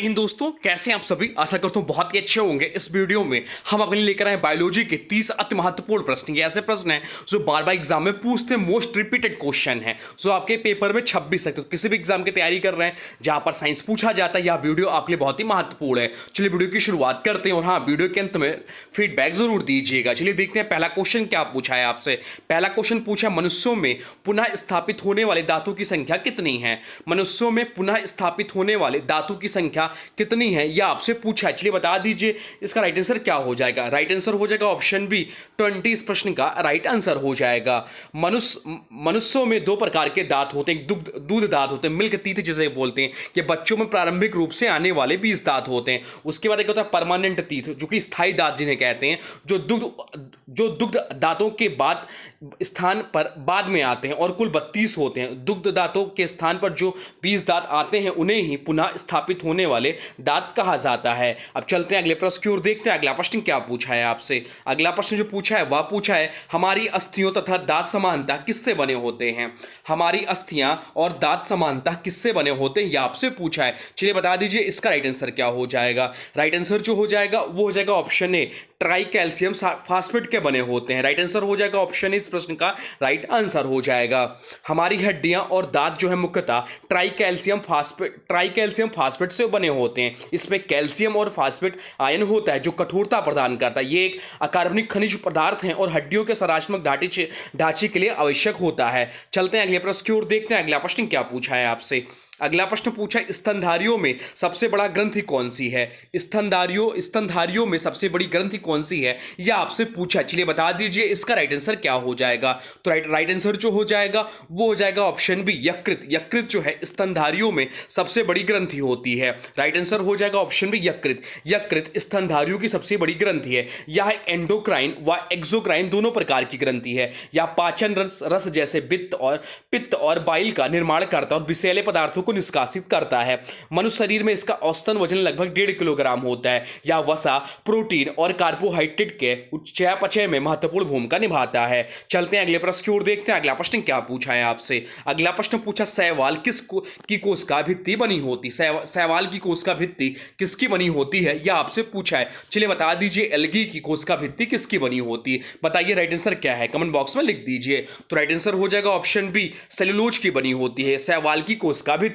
हिंद दोस्तों, कैसे हैं आप सभी। आशा करता हूं बहुत ही अच्छे होंगे। इस वीडियो में हम अपने लिए लेकर आए बायोलॉजी के 30 अति महत्वपूर्ण प्रश्न। ये ऐसे प्रश्न हैं जो बार बार एग्जाम में पूछते हैं, मोस्ट रिपीटेड क्वेश्चन है जो आपके पेपर में 26 तक, तो किसी भी एग्जाम की तैयारी कर रहे हैं जहां पर साइंस पूछा जाता है, यह वीडियो आपके लिए बहुत ही महत्वपूर्ण है। चलिए वीडियो की शुरुआत करते हैं और हाँ, वीडियो के अंत में फीडबैक जरूर दीजिएगा। चलिए देखते हैं पहला क्वेश्चन क्या पूछा है आपसे। पहला क्वेश्चन पूछा, मनुष्यों में पुनः स्थापित होने वाले दांतों की संख्या कितनी है। मनुष्यों में पुनः स्थापित होने वाले दांतों की संख्या कितनी है, यह आपसे पूछा है। चलिए बता दीजिए इसका राइट आंसर क्या हो जाएगा। राइट आंसर हो जाएगा ऑप्शन बी 20। इस प्रश्न का राइट आंसर हो जाएगा। मनुष्यों में दो प्रकार के दांत होते हैं, दूध दांत होते हैं, मिल्क टीथ जिसे बोलते हैं। ये बच्चों में प्रारंभिक रूप से आने वाले 20 दांत होते हैं। उसके बाद एक होता है परमानेंट टीथ, जो कि स्थायी दांत जिन्हें कहते हैं, जो दुग्ध दांतों के बाद स्थान पर बाद में आते हैं और कुल 32 होते हैं। दुग्ध दांतों के स्थान पर जो 20 दांत आते हैं उन्हें ही पुनः स्थापित होने वाले दांत कहा जाता है। अब चलते हैं अगले प्रश्न की ओर, देखते हैं अगला प्रश्न क्या पूछा है आपसे। अगला प्रश्न जो पूछा है वह पूछा है, हमारी अस्थियों तथा दांत समानता किससे बने होते हैं। हमारी अस्थियां और दांत समानता किससे बने होते हैं, यह आपसे पूछा है। चलिए बता दीजिए इसका राइट आंसर क्या हो जाएगा। राइट आंसर जो हो जाएगा वो हो जाएगा option A, try calcium phosphate के बने होते हैं। राइट आंसर हो जाएगा ऑप्शन ए, इस प्रश्न का राइट आंसर हो जाएगा। हमारी हड्डियां और दांत जो है मुख्यतः ट्राई कैल्शियम फास्फेट से बने होते हैं। इसमें कैल्शियम और फास्फेट आयन होता है जो कठोरता प्रदान करता है। ये एक अकार्बनिक खनिज पदार्थ है और हड्डियों के संरचनात्मक ढांचे के लिए आवश्यक होता है। चलते हैं अगले प्रश्न की ओर, देखते हैं अगला प्रश्न क्या पूछा है आपसे। अगला प्रश्न पूछा, स्तनधारियों में सबसे बड़ा ग्रंथि कौन सी है। स्तनधारियों में सबसे बड़ी ग्रंथि कौन सी है, यह आपसे पूछा। चलिए बता दीजिए इसका राइट आंसर क्या हो जाएगा। तो राइट आंसर जो हो जाएगा वो हो जाएगा ऑप्शन बी, यकृत। यकृत जो है स्तनधारियों में सबसे बड़ी ग्रंथि होती है। राइट आंसर हो जाएगा ऑप्शन बी, यकृत। यकृत स्तनधारियों की सबसे बड़ी ग्रंथि है। यह एंडोक्राइन व एक्सोक्राइन दोनों प्रकार की ग्रंथि है। यह पाचन रस जैसे पित्त और बाइल का निर्माण करता है और विषैले पदार्थों को निष्कासित करता है। मनुष्य शरीर में इसका औसतन वजन लगभग 1.5 किलोग्राम होता है। यह वसा, प्रोटीन और कार्बोहाइड्रेट के चयापचय में महत्वपूर्ण भूमिका निभाता है। चलते हैं अगले प्रश्न की ओर, देखते हैं अगला प्रश्न क्या पूछा है आपसे। अगला प्रश्न पूछा, शैवाल की कोशिका भित्ति बनी होती। शैवाल की कोशिका भित्ति किसकी बनी होती है, यह आपसे पूछा है। चलिए बता दीजिए एल्गी की कोशिका भित्ति किसकी बनी होती है। बताइए राइट आंसर क्या है, कमेंट बॉक्स में लिख दीजिए। तो राइट आंसर हो जाएगा ऑप्शन बी, सेलुलोज की बनी होती है। शैवाल की कोशिका भित्ति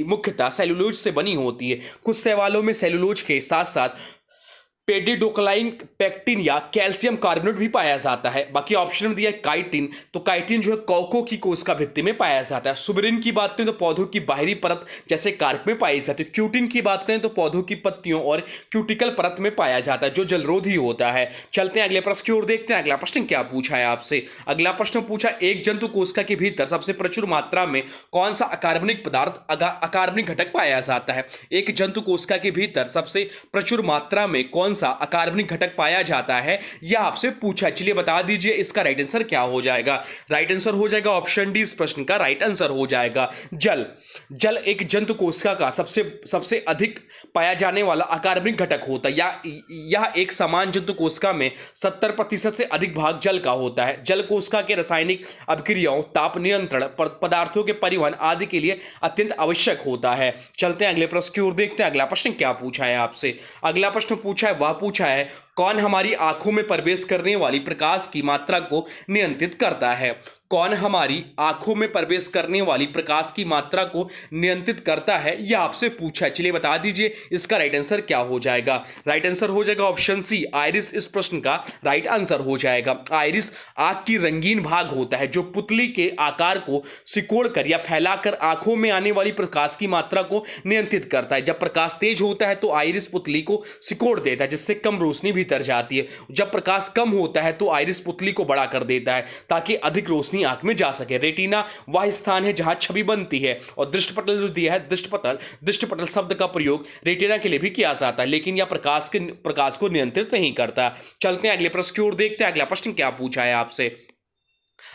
मुख्यतः सेलुलोज से बनी होती है। कुछ शैवालों में सेलुलोज के साथ साथ पेडिडोक्लाइन, पेक्टिन या कैल्शियम कार्बोनेट भी पाया जाता है। बाकी ऑप्शन में दिया है काइटिन, तो काइटिन जो है कॉको की कोशिका भित्ति में पाया जाता है। सुबरिन की बात करें तो पौधों की बाहरी परत जैसे कार्प में पाई जाती है। क्यूटिन की बात करें तो पौधों की पत्तियों और क्यूटिकल परत में पाया जाता है जो जलरोधी होता है। चलते हैं अगले प्रश्न की ओर, देखते हैं अगला प्रश्न क्या पूछा है आपसे। अगला प्रश्न पूछा, एक जंतु कोशिका के भीतर सबसे प्रचुर मात्रा में कौन सा अकार्बनिक घटक पाया जाता है। एक जंतु कोशिका के भीतर सबसे प्रचुर मात्रा में कौन सा अकार्बनिक घटक पाया जाता है, यह आपसे पूछा। चलिए बता दीजिए इसका राइट आंसर क्या हो जाएगा। राइट आंसर हो जाएगा ऑप्शन डी, इस प्रश्न का राइट आंसर हो जाएगा जल एक जंतु कोशिका का सबसे अधिक पाया जाने वाला अकार्बनिक घटक होता है। यह एक समान जंतु कोशिका में 70% से अधिक भाग जल का होता है। जल कोशिका के रासायनिक अभिक्रियाओं, ताप नियंत्रण, पदार्थों के परिवहन आदि के लिए अत्यंत आवश्यक होता है। चलते हैं अगले प्रश्न की ओर, देखते हैं अगला प्रश्न क्या पूछा है आपसे। अगला प्रश्न पूछा है वह पूछा है, कौन हमारी आंखों में प्रवेश करने वाली प्रकाश की मात्रा को नियंत्रित करता है। कौन हमारी आंखों में प्रवेश करने वाली प्रकाश की मात्रा को नियंत्रित करता है, यह आपसे पूछा है। चलिए बता दीजिए इसका राइट आंसर क्या हो जाएगा। राइट आंसर हो जाएगा ऑप्शन सी, आइरिस। इस प्रश्न का राइट आंसर हो जाएगा। आइरिस आंख की रंगीन भाग होता है जो पुतली के आकार को सिकोड़कर या फैलाकर आंखों में आने वाली प्रकाश की मात्रा को नियंत्रित करता है। जब प्रकाश तेज होता है तो आइरिस पुतली को सिकोड़ देता है जिससे कम रोशनी भीतर जाती है। जब प्रकाश कम होता है तो आइरिस पुतली को बड़ा कर देता है ताकि अधिक रोशनी आंख में जा सके। रेटिना वह स्थान है जहां छवि बनती है और दृष्टिपटल जो दिया है, दृष्टिपटल शब्द का प्रयोग रेटिना के लिए भी किया जाता है, लेकिन यह प्रकाश को नियंत्रित नहीं करता। चलते हैं अगले प्रश्न की ओर, देखते हैं अगला प्रश्न क्या पूछा है आपसे।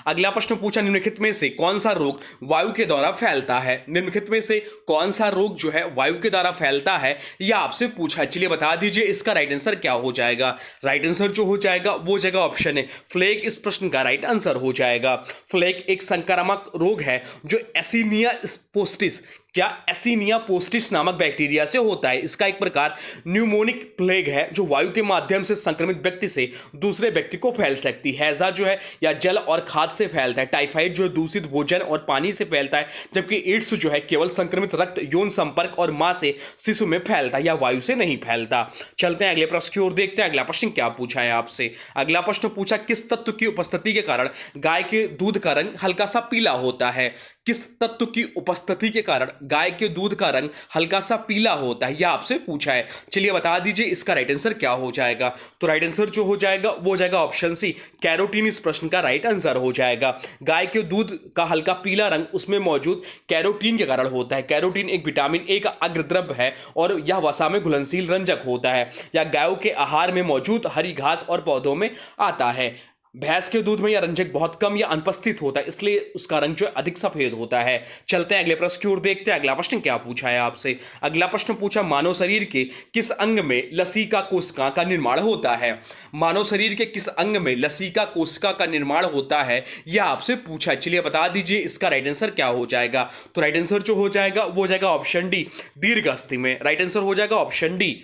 अगला प्रश्न पूछा, निम्नलिखित में से कौन सा रोग वायु के द्वारा फैलता है। निम्नलिखित में से कौन सा रोग जो है वायु के द्वारा फैलता है, यह आपसे पूछा। चलिए बता दीजिए इसका राइट आंसर क्या हो जाएगा। राइट आंसर जो हो जाएगा वो जाएगा ऑप्शन है फ्लेग। इस प्रश्न का राइट आंसर हो जाएगा। फ्लेग एक संक्रामक रोग है जो एसिनिया स्पोस्टिस क्या एसिनिया पोस्टिस नामक बैक्टीरिया से होता है। इसका एक प्रकार न्यूमोनिक प्लेग है जो वायु के माध्यम से संक्रमित व्यक्ति से दूसरे व्यक्ति को फैल सकती है। हैजा जो है या जल और खाद से फैलता है। टाइफाइड जो है दूषित भोजन और पानी से फैलता है, जबकि एड्स जो है केवल संक्रमित रक्त, यौन संपर्क और मां से शिशु में फैलता है या वायु से नहीं फैलता। चलते हैं अगले प्रश्न की ओर, देखते हैं अगला प्रश्न क्या पूछा है आपसे। अगला प्रश्न पूछा किस तत्व की उपस्थिति के कारण गाय के दूध का रंग हल्का सा पीला होता है। किस तत्व की उपस्थिति के कारण गाय के दूध का रंग हल्का सा पीला होता है, यह आपसे पूछा है। चलिए बता दीजिए इसका राइट आंसर क्या हो जाएगा। तो राइट आंसर जो हो जाएगा वो हो जाएगा ऑप्शन सी, कैरोटीन इस प्रश्न का राइट आंसर हो जाएगा। गाय के दूध का हल्का पीला रंग उसमें मौजूद कैरोटीन के कारण होता है। कैरोटीन एक विटामिन ए का अग्रद्रव्य है और यह वसा में घुलनशील रंजक होता है या गायों के आहार में मौजूद हरी घास और पौधों में आता है। भैंस के दूध में यह रंजक बहुत कम या अनुपस्थित होता है, इसलिए उसका रंग जो है अधिक सफेद होता है। चलते हैं अगले प्रश्न की ओर, देखते हैं अगला प्रश्न क्या पूछा है आपसे। अगला प्रश्न पूछा मानव शरीर के किस अंग में लसिका कोशिका का निर्माण होता है। मानव शरीर के किस अंग में लसिका कोशिका का निर्माण होता है, यह आपसे पूछा है। चलिए बता दीजिए इसका राइट आंसर क्या हो जाएगा। तो राइट आंसर जो हो जाएगा वो हो जाएगा ऑप्शन डी, दीर्घ अस्थि में। राइट आंसर हो जाएगा ऑप्शन डी।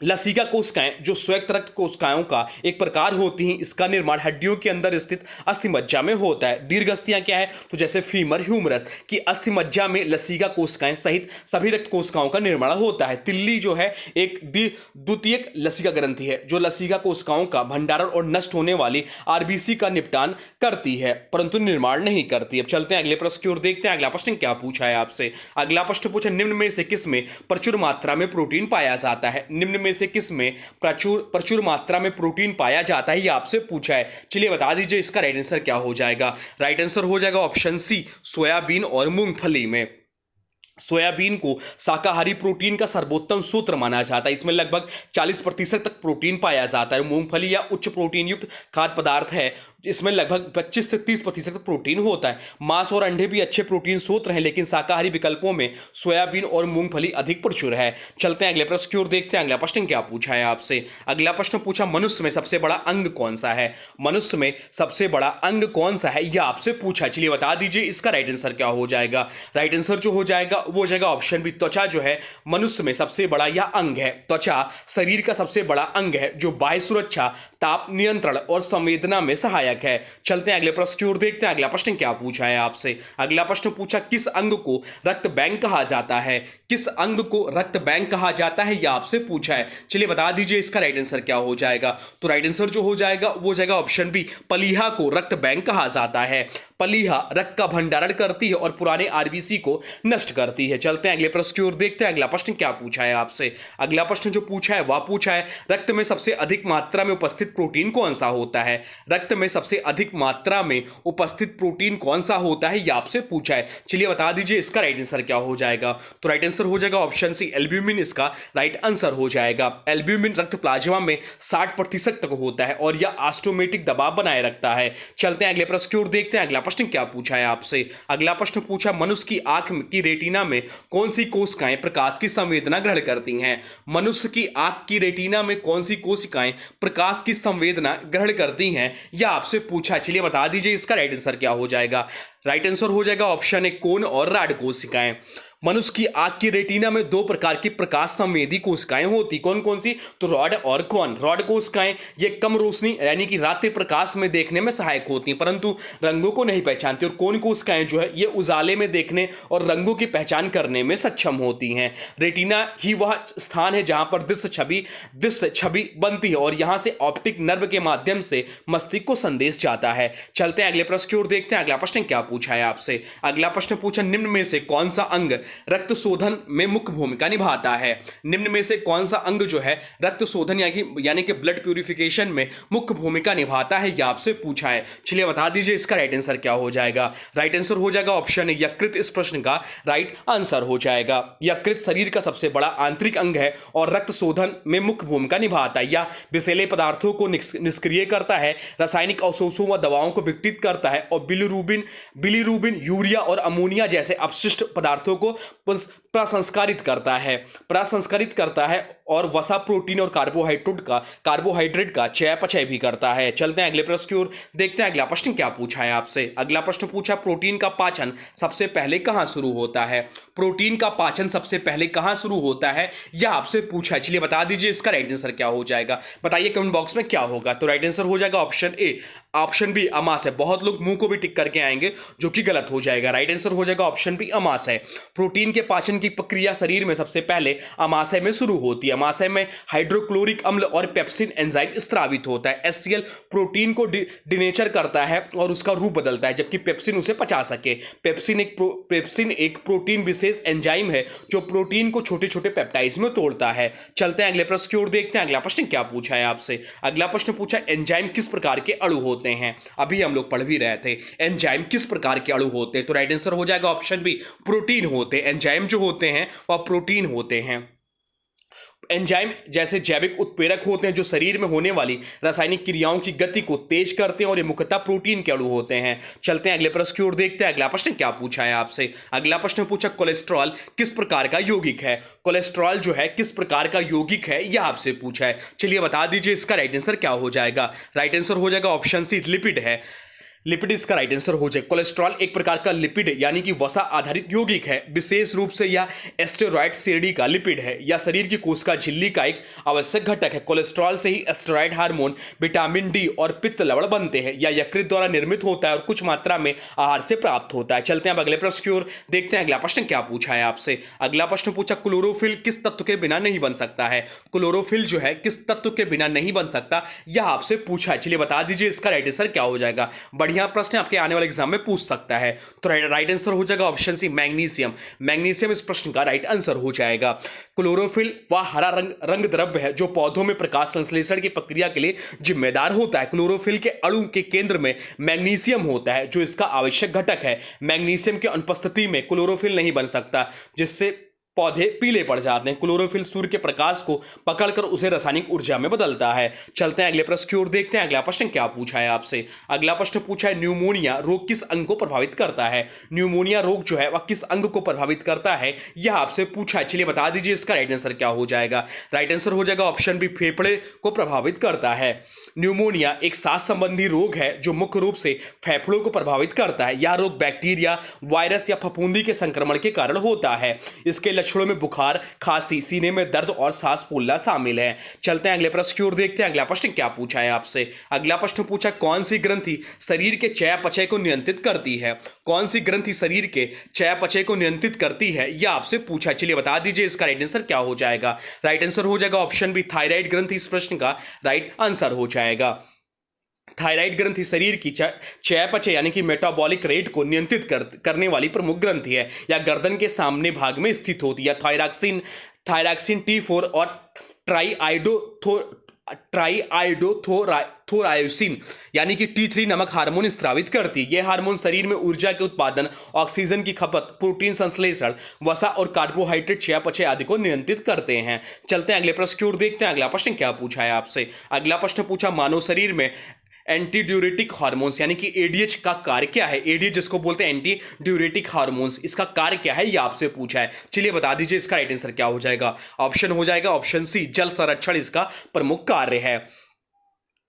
लसिका कोशिकाएं जो श्वेत रक्त कोशिकाओं का एक प्रकार होती हैं, इसका निर्माण हड्डियों के अंदर स्थित अस्थिमज्जा में होता है। दीर्घ अस्थियां क्या है, तो जैसे फीमर, ह्यूमरस की अस्थिमज्जा में लसिका कोशिकाएं सहित सभी रक्त कोशिकाओं का निर्माण होता है। तिल्ली जो है एक द्वितीयक लसिका ग्रंथि है जो लसिका कोशिकाओं का भंडारण और नष्ट होने वाली आरबीसी का निपटान करती है परंतु निर्माण नहीं करती। अब चलते हैं अगले प्रश्न की ओर, देखते हैं अगला प्रश्न क्या पूछा है आपसे। अगला प्रश्न पूछा निम्न में से किस में प्रचुर मात्रा में प्रोटीन पाया जाता है। निम्न से किस में प्रचुर मात्रा में प्रोटीन पाया जाता है, यह आपसे पूछा है। चलिए बता दीजिए इसका राइट आंसर क्या हो जाएगा। राइट आंसर हो जाएगा ऑप्शन सी, सोयाबीन और मूंगफली में। सोयाबीन को शाकाहारी प्रोटीन का सर्वोत्तम सूत्र माना जाता है। इसमें लगभग 40% तक प्रोटीन पाया जाता है। मूंगफली या उच्च प्रोटीन युक्त खाद्य पदार्थ है, इसमें लगभग 25 से 30% तक प्रोटीन होता है। मांस और अंडे भी अच्छे प्रोटीन स्रोत हैं, लेकिन शाकाहारी विकल्पों में सोयाबीन और मूंगफली अधिक प्रचुर है। चलते हैं अगले प्रश्न की ओर, देखते हैं अगला प्रश्न क्या पूछा है आपसे। अगला प्रश्न पूछा मनुष्य में सबसे बड़ा अंग कौन सा है। मनुष्य में सबसे बड़ा अंग कौन सा है, यह आपसे पूछा। चलिए बता दीजिए इसका राइट आंसर क्या हो जाएगा। राइट आंसर जो हो जाएगा वो हो जाएगा ऑप्शन बी, त्वचा जो है मनुष्य में सबसे बड़ा यह अंग है। त्वचा शरीर का सबसे बड़ा अंग है जो बाह्य सुरक्षा, ताप नियंत्रण और संवेदना में सहायक है। चलते हैं अगले प्रश्न की ओर, देखते हैं अगला प्रश्न क्या पूछा है आपसे। अगला प्रश्न पूछा किस अंग को रक्त बैंक कहा जाता है। किस अंग को रक्त बैंक कहा जाता है, यह आपसे पूछा है। चलिए बता दीजिए इसका राइट आंसर क्या हो जाएगा। तो राइट आंसर जो हो जाएगा वो हो जाएगा ऑप्शन बी, पलीहा को रक्त बैंक कहा जाता है। पलीहा रक्त का भंडारण करती है और पुराने आरबीसी को नष्ट करती है। चलते हैं अगले प्रश्न की ओर, देखते हैं अगला प्रश्न क्या पूछा है आपसे। अगला प्रश्न जो पूछा है वह पूछा है रक्त में सबसे अधिक मात्रा में उपस्थित प्रोटीन कौन सा होता है। रक्त में सबसे अधिक मात्रा में उपस्थित प्रोटीन कौन सा होता है, यह आपसे पूछा है। चलिए बता दीजिए इसका राइट आंसर क्या हो जाएगा। तो राइट आंसर हो जाएगा ऑप्शन सी, एल्ब्यूमिन इसका राइट आंसर हो जाएगा। एल्ब्यूमिन रक्त प्लाज्मा में 60% तक होता है और यह ऑस्टोमेटिक दबाव बनाए रखता है। चलते हैं अगले प्रश्न की ओर, देखते हैं अगला प्रश्न क्या पूछा है आपसे। अगला प्रश्न पूछा मनुष्य की आंख की रेटिना में कौन सी कोशिकाएं प्रकाश की संवेदना ग्रहण करती हैं। मनुष्य की आंख की रेटिना में कौन सी कोशिकाएं प्रकाश की संवेदना ग्रहण करती हैं, यह आपसे पूछा। चलिए बता दीजिए इसका राइट आंसर क्या हो जाएगा। राइट आंसर हो जाएगा ऑप्शन ए, कोन और राड कोशिकाएं। मनुष्य की आंख की रेटिना में दो प्रकार की प्रकाश संवेदी कोशिकाएं होती, कौन कौन सी, तो रॉड और कॉन। रॉड कोशिकाएं ये कम रोशनी यानी कि रात्रि प्रकाश में देखने में सहायक होती हैं परंतु रंगों को नहीं पहचानती, और कॉन कोशिकाएं जो है ये उजाले में देखने और रंगों की पहचान करने में सक्षम होती हैं। रेटिना ही वह स्थान है जहां पर दृश्य छवि बनती है और यहां से ऑप्टिक नर्व के माध्यम से मस्तिष्क को संदेश जाता है। चलते हैं अगले प्रश्न की ओर, देखते हैं अगला प्रश्न क्या पूछा है आपसे। अगला प्रश्न पूछा निम्न में से कौन सा अंग रक्त शोधन में मुख्य भूमिका निभाता है। निम्न में से कौन सा अंग जो है रक्त शोधन यानी कि ब्लड प्यूरिफिकेशन में मुख्य भूमिका निभाता है, यह आपसे पूछा है। चलिए बता दीजिए इसका राइट आंसर क्या हो जाएगा। राइट आंसर हो जाएगा ऑप्शन ए, यकृत इस प्रश्न का राइट आंसर हो जाएगा। यकृत शरीर का सबसे बड़ा आंतरिक अंग है और रक्त शोधन में मुख्य भूमिका निभाता है। यह विषैले पदार्थों को निष्क्रिय करता है, रासायनिक अवशोषों व दवाओं को विघटित करता है और बिलीरूबिन, यूरिया और अमोनिया जैसे अपशिष्ट पदार्थों को प्रसंस्कारित करता है और वसा, प्रोटीन और कार्बोहाइड्रेट का चयापचय भी करता है। चलते हैं अगले प्रश्न की ओर, देखते हैं अगला प्रश्न क्या पूछा है आपसे। अगला प्रश्न पूछा, प्रोटीन का पाचन सबसे पहले कहां शुरू होता है? प्रोटीन का पाचन सबसे पहले कहां शुरू होता है, यह आपसे पूछा है। चलिए बता दीजिए इसका राइट आंसर क्या हो जाएगा, बताइए कमेंट बॉक्स में क्या होगा। तो राइट आंसर हो जाएगा ऑप्शन ए। ऑप्शन बी अमास है। बहुत लोग मुंह को भी टिक करके आएंगे, जो कि गलत हो जाएगा। राइट आंसर हो जाएगा ऑप्शन बी अमास है। प्रोटीन के पाचन की प्रक्रिया शरीर में सबसे पहले अमाशय में शुरू होती है। अमाशय में हाइड्रोक्लोरिक अम्ल और पेप्सिन एंजाइम स्त्रावित होता है। एचसीएल प्रोटीन को डिनेचर करता है और उसका रूप बदलता है, जबकि पेप्सिन उसे पचा सके। पेप्सिन एक प्रोटीन विशेष एंजाइम है जो प्रोटीन को छोटे छोटे पेप्टाइड्स में तोड़ता है। चलते हैं अगले प्रश्न की ओर, देखते हैं अगला प्रश्न क्या पूछा है आपसे। अगला प्रश्न पूछा, एंजाइम किस प्रकार के अणु होते हैं? अभी हम लोग पढ़ भी रहे थे, एंजाइम किस प्रकार के अणु होते हैं। तो राइट आंसर हो जाएगा ऑप्शन बी, प्रोटीन होते हैं। एंजाइम जो होते हैं वह प्रोटीन होते हैं। एंजाइम जैसे जैविक उत्प्रेरक होते हैं जो शरीर में होने वाली रासायनिक क्रियाओं की गति को तेज करते हैं और ये मुख्यतः प्रोटीन के अणु होते हैं। चलते हैं अगले प्रश्न की ओर, देखते हैं अगला प्रश्न क्या पूछा है आपसे। अगला प्रश्न पूछा, कोलेस्ट्रॉल किस प्रकार का यौगिक है? कोलेस्ट्रॉल जो है किस प्रकार का यौगिक है, यह आपसे पूछा है। चलिए बता दीजिए इसका राइट आंसर क्या हो जाएगा। राइट आंसर हो जाएगा ऑप्शन सी, लिपिड है। लिपिड इसका राइट आंसर हो जाए। कोलेस्ट्रॉल एक प्रकार का लिपिड यानी कि वसा आधारित यौगिक है। विशेष रूप से यह एस्टेरॉयड श्रेणी का लिपिड है। यह शरीर की कोशिका झिल्ली का एक आवश्यक घटक है। कोलेस्ट्रॉल से ही एस्टेरॉयड हार्मोन, विटामिन डी और पित्त लवण बनते हैं। यह यकृत द्वारा निर्मित होता है और कुछ मात्रा में आहार से प्राप्त होता है। चलते हैं अब अगले प्रश्न की ओर, देखते हैं अगला प्रश्न क्या पूछा है आपसे। अगला प्रश्न पूछा, क्लोरोफिल किस तत्व के बिना नहीं बन सकता है? क्लोरोफिल जो है किस तत्व के बिना नहीं बन सकता, यह आपसे पूछा है। चलिए बता दीजिए इसका राइट आंसर क्या हो जाएगा। बढ़िया प्रश्न आपके आने वाले एग्जाम में पूछ सकता है। तो राइट आंसर हो जाएगा ऑप्शन सी, मैग्नीशियम। मैग्नीशियम इस प्रश्न का राइट आंसर हो जाएगा। क्लोरोफिल वह हरा रंग द्रव्य है जो पौधों में प्रकाश संश्लेषण की प्रक्रिया के लिए जिम्मेदार होता है। क्लोरोफिल के अणु के केंद्र में मैग्नीशियम होता है जो इसका आवश्यक घटक है। मैग्नीशियम की अनुपस्थिति में क्लोरोफिल नहीं बन सकता, जिससे पौधे पीले पड़ जाते हैं। क्लोरोफिल सूर्य के प्रकाश को पकड़कर उसे रासायनिक ऊर्जा में बदलता है। चलते हैं अगले प्रश्न की ओर, देखते हैं अगला प्रश्न क्या पूछा है आपसे। अगला प्रश्न पूछा है, न्यूमोनिया रोग किस अंग को प्रभावित करता है? न्यूमोनिया रोग जो है वह किस अंग को प्रभावित करता है, यह आपसे पूछा है। चलिए बता दीजिए इसका राइट आंसर क्या हो जाएगा। राइट आंसर हो जाएगा ऑप्शन बी, फेफड़े को प्रभावित करता है। न्यूमोनिया एक सांस संबंधी रोग है जो मुख्य रूप से फेफड़ों को प्रभावित करता है। यह रोग बैक्टीरिया, वायरस या फफूंदी के संक्रमण के कारण होता है। इसके लक्षणों में बुखार, खांसी, सीने में दर्द और सांस फूलना शामिल है। चलते हैं अगले प्रश्न की ओर, देखते हैं अगला प्रश्न क्या पूछा है आपसे। अगला प्रश्न पूछा, कौन सी ग्रंथि शरीर के चयापचय को नियंत्रित करती है? कौन सी ग्रंथि शरीर के चयापचय को नियंत्रित करती है, यह आपसे पूछा। चलिए बता दीजिए इसका राइट आंसर क्या हो जाएगा। राइट आंसर हो जाएगा ऑप्शन बी, थायराइड ग्रंथि इस प्रश्न का राइट आंसर हो जाएगा। थायराइड ग्रंथि शरीर की चयापचय यानी कि मेटाबॉलिक रेट को नियंत्रित करने वाली प्रमुख ग्रंथि है। यह गर्दन के सामने भाग में स्थित होती है। थायरॉक्सिन T4 और ट्राइआइडोथोरायोसिन यानी कि T3 नमक हार्मोन स्रावित करती है। यह हार्मोन शरीर में ऊर्जा के उत्पादन, ऑक्सीजन की खपत, प्रोटीन संश्लेषण, वसा और कार्बोहाइड्रेट चयापचय आदि को नियंत्रित करते हैं। चलते हैं अगले प्रश्न की ओर, देखते हैं अगला प्रश्न क्या पूछा है आपसे। अगला प्रश्न पूछा, मानव शरीर में एंटी ड्यूरेटिक हार्मोन्स यानी कि एडीएच का कार्य क्या है? एडीएच जिसको बोलते हैं एंटी ड्यूरेटिक हार्मोन्स, इसका कार्य क्या है, यह आपसे पूछा है। चलिए बता दीजिए इसका राइट आंसर क्या हो जाएगा। ऑप्शन हो जाएगा ऑप्शन सी, जल संरक्षण इसका प्रमुख कार्य है।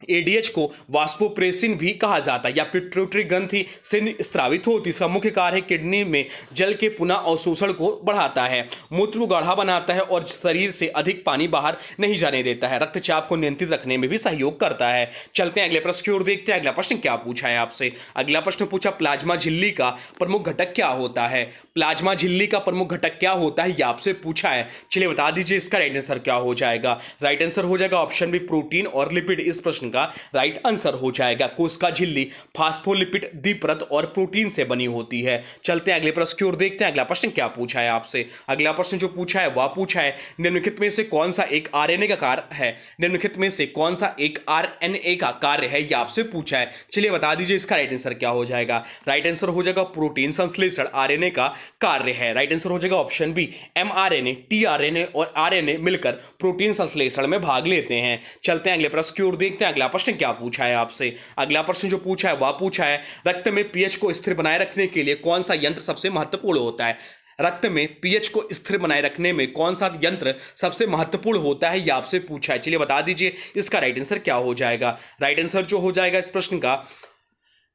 एडीएच को वास्पोप्रेसिन भी कहा जाता है या पिट्यूटरी ग्रंथि से स्रावित होती है। इसका मुख्य कार्य है किडनी में जल के पुनः अवशोषण को बढ़ाता है, मूत्र को गाढ़ा बनाता है और शरीर से अधिक पानी बाहर नहीं जाने देता है। रक्तचाप को नियंत्रित रखने में भी सहयोग करता है। चलते हैं अगले प्रश्न की ओर, देखते हैं अगला प्रश्न क्या पूछा है आपसे। अगला प्रश्न पूछा, प्लाज्मा झिल्ली का प्रमुख घटक क्या होता है? प्लाज्मा झिल्ली का प्रमुख घटक क्या होता है, यह आपसे पूछा है। चलिए बता दीजिए इसका राइट आंसर क्या हो जाएगा। राइट आंसर हो जाएगा ऑप्शन बी, प्रोटीन और लिपिड इस प्रश्न का राइट आंसर हो जाएगा। कोशिका झिल्ली फास्फोलिपिड द्विपरत और प्रोटीन से बनी होती है। चलते हैं अगले प्रश्न की ओर, देखते हैं अगला प्रश्न क्या पूछा है आपसे। अगला प्रश्न जो पूछा है वह पूछा है, निम्नलिखित में से कौन सा एक आरएनए का कार्य है? निम्नलिखित में से कौन सा एक आरएनए का कार्य है, यह आपसे पूछा है। चलिए बता दीजिए इसका राइट आंसर क्या हो जाएगा। राइट आंसर हो जाएगा प्रोटीन संश्लेषण आरएनए का कार्य है। राइट आंसर हो जाएगा ऑप्शन बी, एमआरएनए, टीआरएनए और आरएनए मिलकर प्रोटीन संश्लेषण में भाग लेते हैं। चलते हैं अगले प्रश्न की ओर, देखते हैं अगला प्रश्न क्या पूछा है आपसे। अगला प्रश्न जो पूछा है वह पूछा है रक्त में पीएच को स्थिर बनाए रखने के लिए कौन सा यंत्र सबसे महत्वपूर्ण होता है। रक्त में पीएच को स्थिर बनाए रखने में कौन सा यंत्र सबसे महत्वपूर्ण होता है, यह आपसे पूछा है। चलिए बता दीजिए इसका राइट आंसर क्या हो जाएगा। राइट आंसर जो हो जाएगा इस प्रश्न का,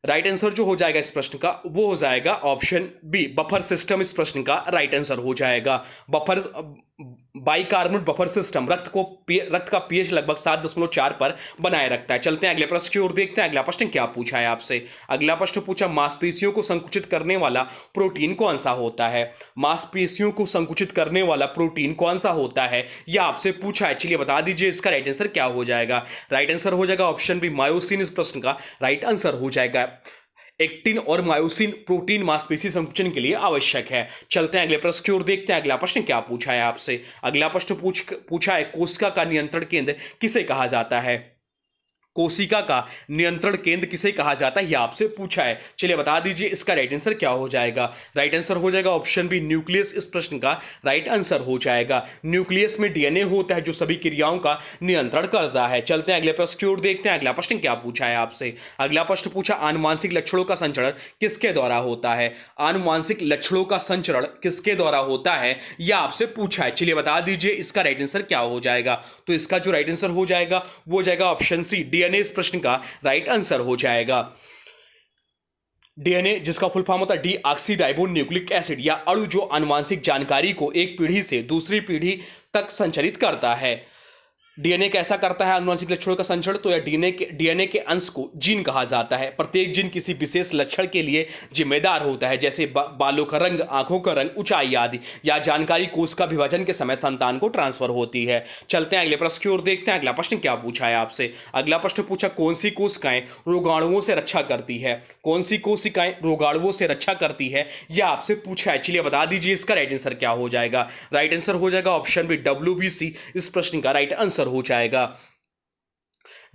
राइट आंसर जो हो जाएगा इस प्रश्न का वो हो जाएगा ऑप्शन बी, बफर सिस्टम इस प्रश्न का राइट आंसर हो जाएगा। बफर बाइकार्बोनेट बफर सिस्टम रक्त का पीएच लगभग 7.4 पर बनाए रखता है। चलते हैं अगले प्रश्न की ओर, देखते हैं अगला प्रश्न क्या पूछा है आपसे। अगला प्रश्न पूछा मांसपेशियों को संकुचित करने वाला प्रोटीन कौन सा होता है। मांसपेशियों को संकुचित करने वाला प्रोटीन कौन सा होता है यह आपसे पूछा है। चलिए बता दीजिए इसका राइट आंसर क्या हो जाएगा। राइट आंसर हो जाएगा ऑप्शन बी, मायोसिन इस प्रश्न का राइट आंसर हो जाएगा। एक्टिन और मायोसिन प्रोटीन मांसपेशी संकुचन के लिए आवश्यक है। चलते हैं अगले प्रश्न की ओर, देखते हैं अगला प्रश्न क्या पूछा है आपसे। अगला प्रश्न पूछा है कोशिका का नियंत्रण केंद्र किसे कहा जाता है। कोशिका का नियंत्रण केंद्र किसे कहा जाता है यह आपसे पूछा है। चलिए बता दीजिए इसका राइट आंसर क्या हो जाएगा। राइट आंसर हो जाएगा ऑप्शन बी, न्यूक्लियस इस प्रश्न का राइट आंसर हो जाएगा। न्यूक्लियस में डीएनए होता है जो सभी क्रियाओं का नियंत्रण करता है। चलते हैं अगले प्रश्न की ओर, देखते हैं अगला प्रश्न क्या पूछा है आपसे। अगला प्रश्न पूछा आनुवांशिक लक्षणों का संचरण किसके द्वारा होता है। आनुवांशिक लक्षणों का संचरण किसके द्वारा होता है यह आपसे पूछा है। चलिए बता दीजिए इसका राइट आंसर क्या हो जाएगा। तो इसका जो राइट आंसर हो जाएगा वो जाएगा ऑप्शन सी, डीएनए इस प्रश्न का राइट आंसर हो जाएगा। डीएनए जिसका फुल फॉर्म होता है डीऑक्सीराइबो न्यूक्लिक एसिड, या अणु जो आनुवांशिक जानकारी को एक पीढ़ी से दूसरी पीढ़ी तक संचारित करता है। डीएनए कैसा करता है आनुवांशिक लक्षणों का संचरण, तो यह डीएनए के अंश को जीन कहा जाता है। प्रत्येक जीन किसी विशेष लक्षण के लिए जिम्मेदार होता है, जैसे बालों का रंग, आंखों का रंग, ऊंचाई आदि। या जानकारी कोश का विभाजन के समय संतान को ट्रांसफर होती है। चलते हैं अगले प्रश्न की ओर, देखते हैं अगला प्रश्न क्या पूछा है आपसे। अगला प्रश्न पूछा कौन सी कोशिकाएं रोगाणुओं से रक्षा करती है। कौन सी कोशिकाएं रोगाणुओं से रक्षा करती है यह आपसे पूछा है। चलिए बता दीजिए इसका राइट आंसर क्या हो जाएगा। राइट आंसर हो जाएगा ऑप्शन बी, WBC इस प्रश्न का राइट आंसर हो जाएगा।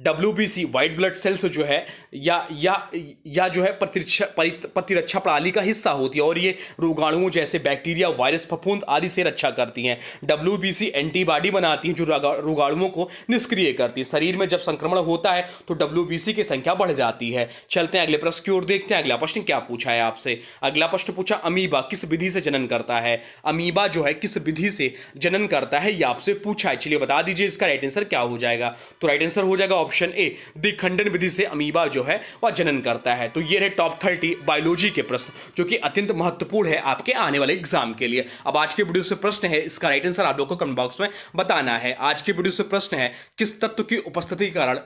WBC व्हाइट ब्लड सेल्स जो है या जो है प्रतिरक्षा प्रणाली का हिस्सा होती है और ये रोगाणुओं जैसे बैक्टीरिया, वायरस, फफूंद आदि से रक्षा करती हैं। WBC एंटीबॉडी बनाती हैं जो रोगाणुओं को निष्क्रिय करती है। शरीर में जब संक्रमण होता है तो WBC की संख्या बढ़ जाती है। चलते हैं अगले प्रश्न की ओर, देखते हैं अगला प्रश्न क्या पूछा है आपसे। अगला प्रश्न पूछा अमीबा किस विधि से जनन करता है। अमीबा जो है किस विधि से जनन करता है यह आपसे पूछा है। चलिए बता दीजिए इसका राइट आंसर क्या हो जाएगा। तो राइट आंसर हो जाएगा ऑप्शन ए, द्विखंडन विधि से अमीबा जो है वह जनन करता है। तो ये रहे टॉप 30 बायोलॉजी के प्रश्न जो कि अत्यंत महत्वपूर्ण है आपके आने वाले एग्जाम के लिए। अब आज के वीडियो से प्रश्न है, इसका राइट आंसर आप लोग को कमेंट बॉक्स में बताना है। आज के वीडियो से प्रश्न है किस तत्व की उपस्थिति के कारण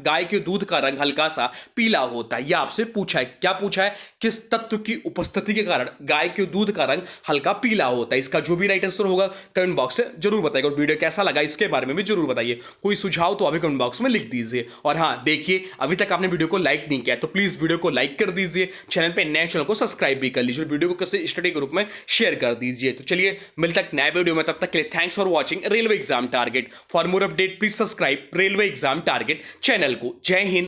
गाय के दूध का रंग हल्का सा पीला होता है। यह आपसे पूछा है। क्या पूछा है, किस तत्व की उपस्थिति के कारण गाय के दूध का रंग हल्का पीला होता है। इसका जो भी राइट आंसर होगा कमेंट बॉक्स में जरूर बताइएगा और वीडियो कैसा लगा इसके बारे में भी जरूर बताइए। कोई सुझाव तो अभी कमेंट बॉक्स में लिख दीजिए। और हाँ देखिए, अभी तक आपने वीडियो को लाइक नहीं किया तो प्लीज वीडियो को लाइक कर दीजिए, चैनल पे नए चैनल को सब्सक्राइब भी कर लीजिए, वीडियो को किसी स्टडी ग्रुप में शेयर कर दीजिए। तो चलिए मिलते हैं नए वीडियो में, तब तक के लिए thanks for watching railway exam target. For more update please subscribe railway exam target channel को। जय हिंद।